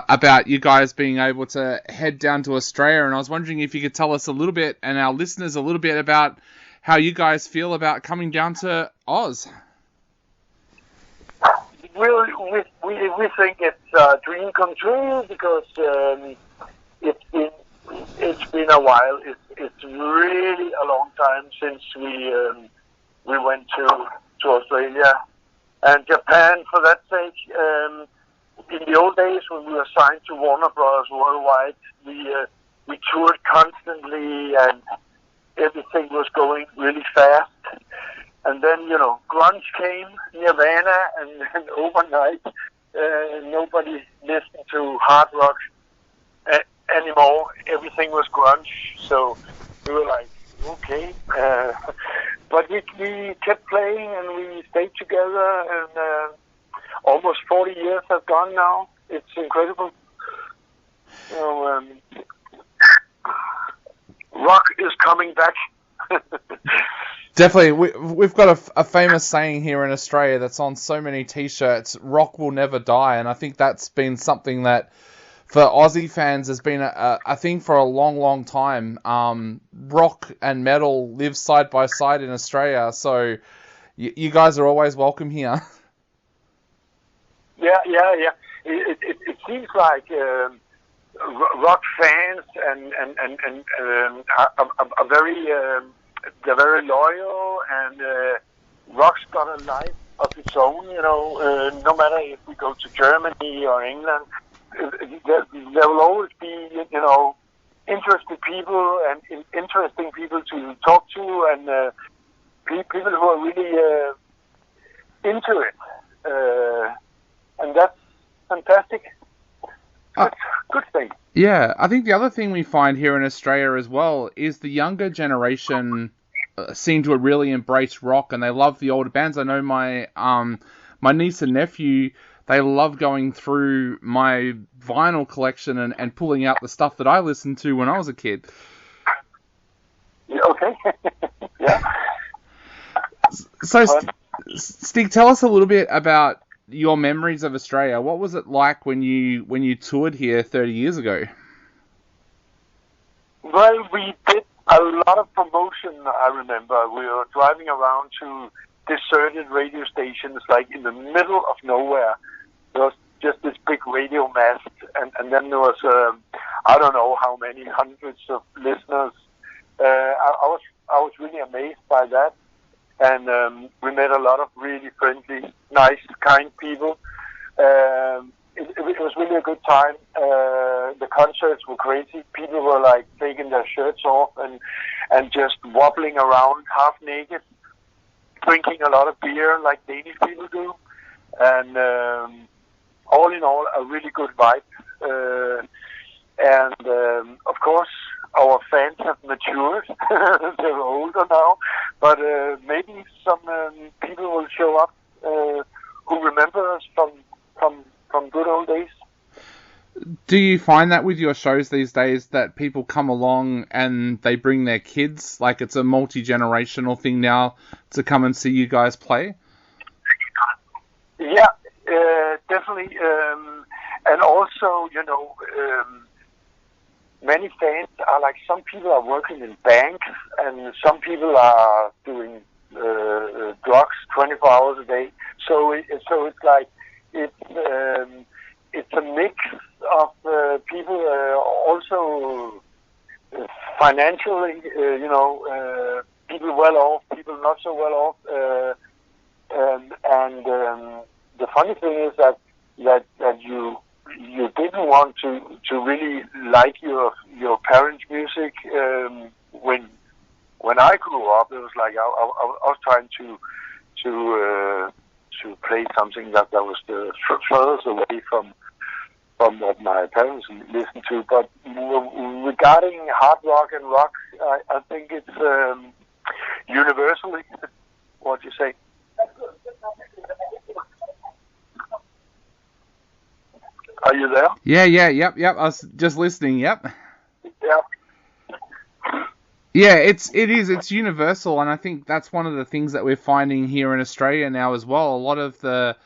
about you guys being able to head down to Australia, and I was wondering if you could tell us a little bit, and our listeners a little bit, about how you guys feel about coming down to Oz. We think it's a dream come true because it's been a while. It's really a long time since we went to Australia and Japan. For that sake, in the old days when we were signed to Warner Bros. Worldwide, we toured constantly and everything was going really fast. And then, grunge came, Nirvana, and overnight, nobody listened to hard rock anymore. Everything was grunge. So we were like, okay. But we kept playing and we stayed together, and almost 40 years have gone now. It's incredible. So, rock is coming back. Definitely. We've got a famous saying here in Australia that's on so many T-shirts: rock will never die. And I think that's been something that for Aussie fans has been a thing for a long, long time. Rock and metal live side by side in Australia, so you guys are always welcome here. Yeah. It seems like rock fans and are very they're very loyal, and rock's got a life of its own. No matter if we go to Germany or England, there will always be interested people and interesting people to talk to, and people who are really into it, and that's fantastic. Good thing. Yeah, I think the other thing we find here in Australia as well is the younger generation seem to really embrace rock, and they love the older bands. I know my niece and nephew, they love going through my vinyl collection and pulling out the stuff that I listened to when I was a kid. Yeah, okay. Yeah. So, Stig, tell us a little bit about your memories of Australia. What was it like when you toured here 30 years ago? Well, we did a lot of promotion, I remember. We were driving around to deserted radio stations, like in the middle of nowhere. There was just this big radio mast, and then there was, I don't know how many hundreds of listeners. I was really amazed by that. And we met a lot of really friendly, nice, kind people. It was really a good time. The concerts were crazy. People were like taking their shirts off and just wobbling around half naked, drinking a lot of beer like Danish people do. And all in all, a really good vibe. Of course, our fans have matured. They're older now, but maybe some people will show up who remember us from good old days. Do you find that with your shows these days that people come along and they bring their kids? Like it's a multi-generational thing now to come and see you guys play? Yeah, definitely. And also, many fans are like, some people are working in banks and some people are doing drugs 24 hours a day. So it's like it's a mix of people, also financially, people well off, people not so well off, and the funny thing is that you didn't want to really like your parents' music. When I grew up, it was like I was trying to play something that was furthest away from what my parents listened to. But regarding hard rock and rock, I think it's universally what you say. Are you there? Yep. I was just listening. Yep. Yeah. Yeah, it's universal, and I think that's one of the things that we're finding here in Australia now as well. A lot of the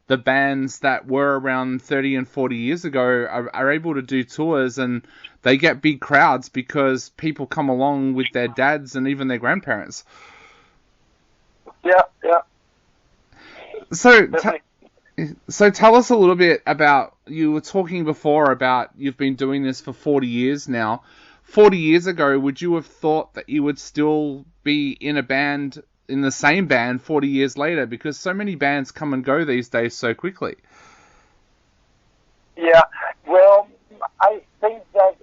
the bands that were around 30 and 40 years ago are able to do tours, and they get big crowds because people come along with their dads and even their grandparents. Yeah. So tell us a little bit about, you were talking before about you've been doing this for 40 years now. 40 years ago, would you have thought that you would still be in a band, in the same band 40 years later? Because so many bands come and go these days so quickly. Yeah, well, I think that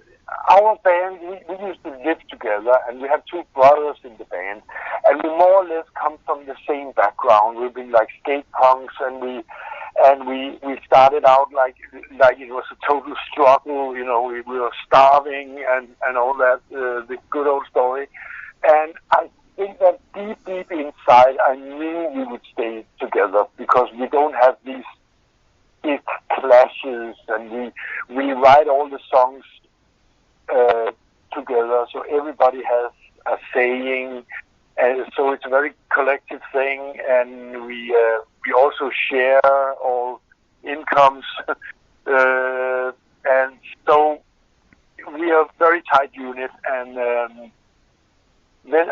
our band, we used to live together, and we have two brothers in the band, and we more or less come from the same background. We've been like skate punks, and we started out like it was a total struggle. You know, we were starving and all that, the good old story. And I think that deep inside, I knew we would stay together because we don't have these big clashes, and we write all the songs together, so everybody has a saying, and so it's a very collective thing, and we also share all incomes, and so we are a very tight unit, and then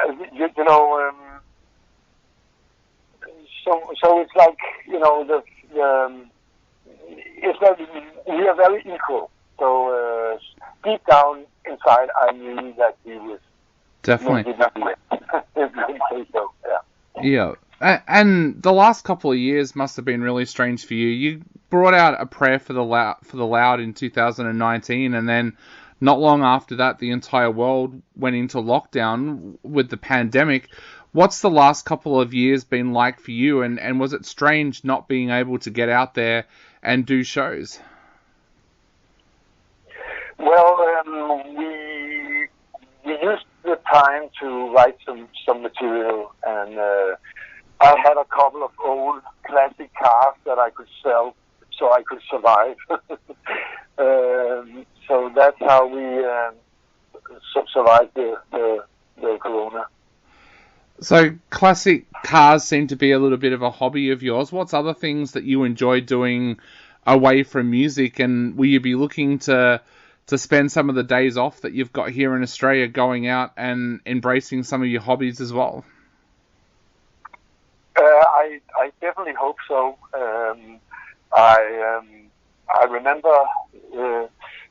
so it's like, you know, it's very, we are very equal. So deep down inside, I knew that he was definitely. So, yeah. Yeah, and the last couple of years must have been really strange for you. You brought out A Prayer for the Loud in 2019, and then not long after that, the entire world went into lockdown with the pandemic. What's the last couple of years been like for you, and was it strange not being able to get out there and do shows? Well, we used the time to write some material, and I had a couple of old classic cars that I could sell so I could survive. So that's how we survived the corona. So classic cars seem to be a little bit of a hobby of yours. What's other things that you enjoy doing away from music, and will you be looking to spend some of the days off that you've got here in Australia going out and embracing some of your hobbies as well? I definitely hope so. I remember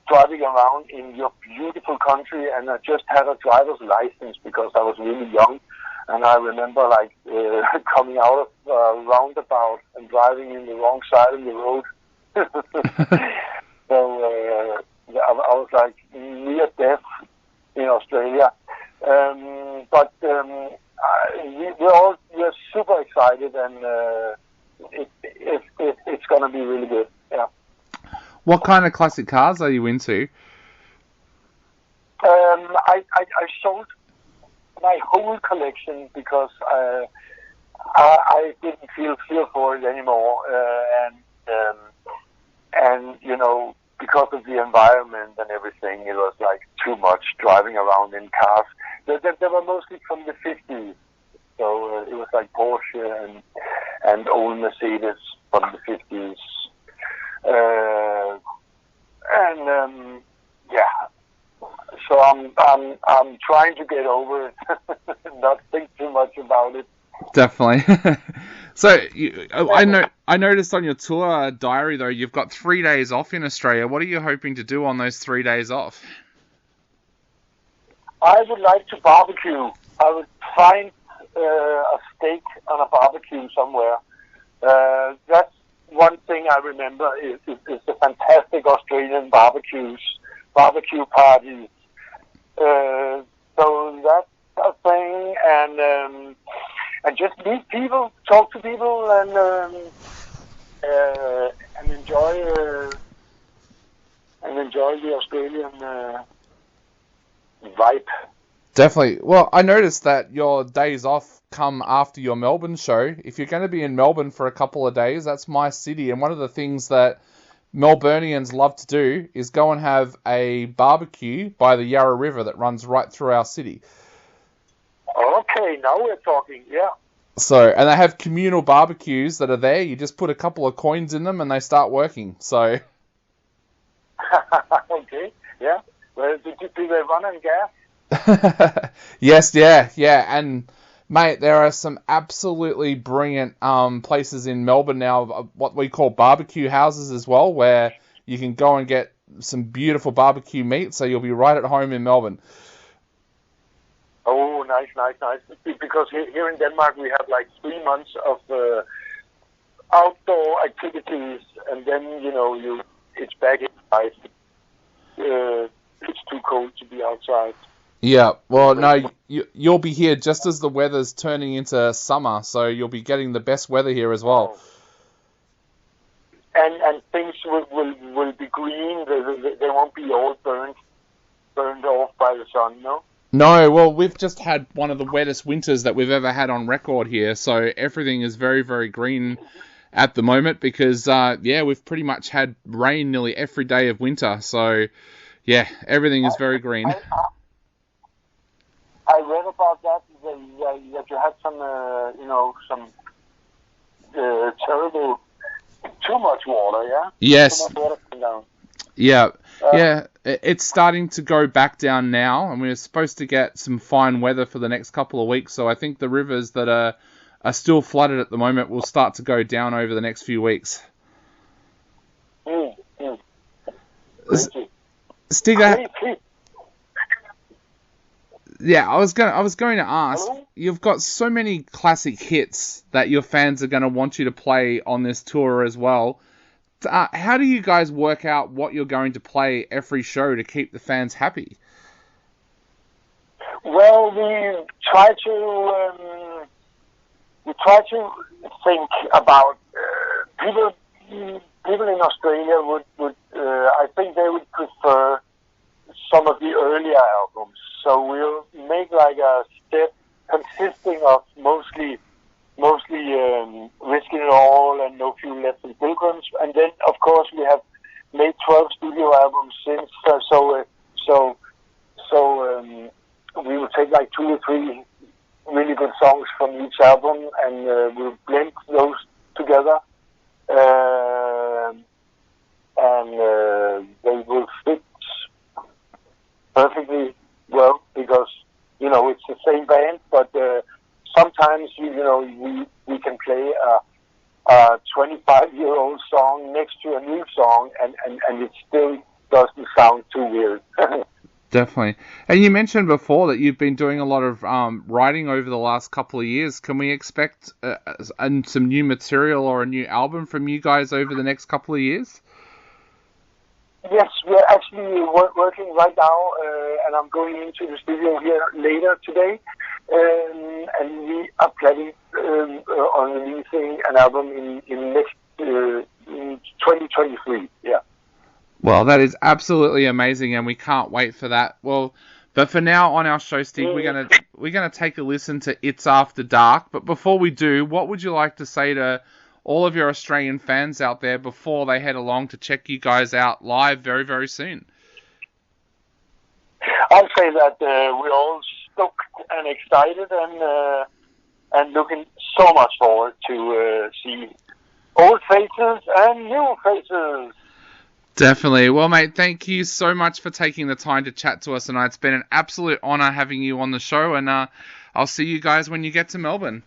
driving around in your beautiful country, and I just had a driver's license because I was really young. And I remember like coming out of a roundabout and driving in the wrong side of the road. So I was like near death in Australia. But we're super excited, and it's going to be really good. Yeah. What kind of classic cars are you into? I sold my whole collection because I didn't feel for it anymore, and you know, because of the environment and everything, it was like too much driving around in cars. They were mostly from the 50s, so it was like Porsche and old Mercedes from the 50s, and yeah. So I'm trying to get over it, not think too much about it. Definitely. So I noticed on your tour diary though, you've got 3 days off in Australia. What are you hoping to do on those 3 days off? I would like to barbecue. I would find a steak on a barbecue somewhere. That's one thing I remember is the fantastic Australian barbecue parties. So that's a thing, and just meet people, talk to people, and enjoy the Australian vibe. Definitely. Well, I noticed that your days off come after your Melbourne show. If you're going to be in Melbourne for a couple of days, that's my city, and one of the things that Melburnians love to do is go and have a barbecue by the Yarra River that runs right through our city. Okay, now we're talking, yeah. So, and they have communal barbecues that are there. You just put a couple of coins in them and they start working. So, Okay, yeah. Well, do they run on gas? yes, yeah. And, mate, there are some absolutely brilliant places in Melbourne now, what we call barbecue houses as well, where you can go and get some beautiful barbecue meat. So you'll be right at home in Melbourne. Oh, nice. Because here in Denmark we have like 3 months of outdoor activities, and then it's back inside. It's too cold to be outside. Yeah, well, no, you'll be here just as the weather's turning into summer, so you'll be getting the best weather here as well. And things will be green. They won't be all burned off by the sun, no? No, well, we've just had one of the wettest winters that we've ever had on record here, so everything is very, very green at the moment because, we've pretty much had rain nearly every day of winter, so, yeah, everything is very green. I read about that you had some terrible, too much water, yeah? Yes. Too much water coming down. Yeah, it's starting to go back down now, and we're supposed to get some fine weather for the next couple of weeks, so I think the rivers that are still flooded at the moment will start to go down over the next few weeks. Stigger, yeah, I was going to ask, you've got so many classic hits that your fans are going to want you to play on this tour as well. How do you guys work out what you're going to play every show to keep the fans happy? Well, we try to think about people. People in Australia would I think they would prefer some of the earlier albums. So we'll make like a set consisting of mostly Risking It All and No Few Left and Pilgrims, and then of course we have made 12 studio albums since. So we will take like 2 or 3 really good songs from each album, and we'll blend those together, and they will fit perfectly well because it's the same band, but sometimes we can play a 25-year-old song next to a new song, and it still doesn't sound too weird. Definitely. And you mentioned before that you've been doing a lot of writing over the last couple of years. Can we expect some new material or a new album from you guys over the next couple of years? Yes, we're actually working right now, and I'm going into the studio here later today, and we are planning on releasing an album in next in 2023. Yeah. Well, that is absolutely amazing, and we can't wait for that. Well, but for now on our show, Steve, we're gonna take a listen to It's After Dark. But before we do, what would you like to say to all of your Australian fans out there before they head along to check you guys out live very, very soon? I'll say that we're all stoked and excited and looking so much forward to see old faces and new faces. Definitely. Well, mate, thank you so much for taking the time to chat to us tonight. It's been an absolute honour having you on the show, and I'll see you guys when you get to Melbourne.